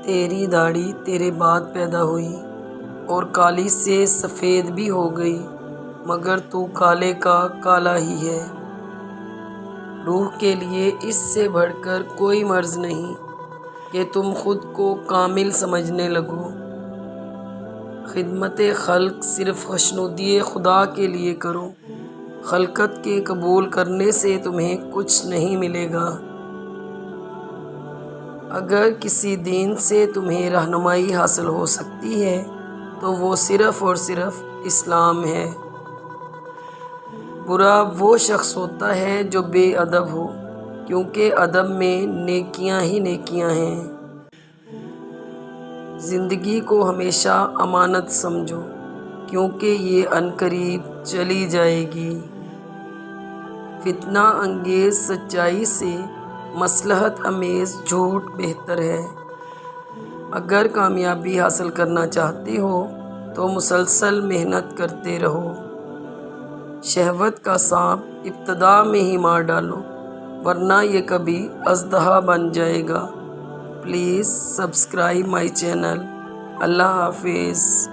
تیری داڑھی تیرے بعد پیدا ہوئی اور کالی سے سفید بھی ہو گئی، مگر تو کالے کا کالا ہی ہے۔ روح کے لیے اس سے بڑھ کر کوئی مرض نہیں کہ تم خود کو کامل سمجھنے لگو۔ خدمت خلق صرف خوشنودی خدا کے لیے کرو، خلقت کے قبول کرنے سے تمہیں کچھ نہیں ملے گا۔ اگر کسی دین سے تمہیں رہنمائی حاصل ہو سکتی ہے تو وہ صرف اور صرف اسلام ہے۔ برا وہ شخص ہوتا ہے جو بے ادب ہو، کیونکہ ادب میں نیکیاں ہی نیکیاں ہیں۔ زندگی کو ہمیشہ امانت سمجھو، کیونکہ یہ عنقریب چلی جائے گی۔ فتنہ انگیز سچائی سے مصلحت آمیز جھوٹ بہتر ہے۔ اگر کامیابی حاصل کرنا چاہتے ہو تو مسلسل محنت کرتے رہو۔ شہوت کا سانپ ابتدا میں ہی مار ڈالو، ورنہ یہ کبھی اژدہا بن جائے گا۔ Please subscribe my channel. اللہ حافظ۔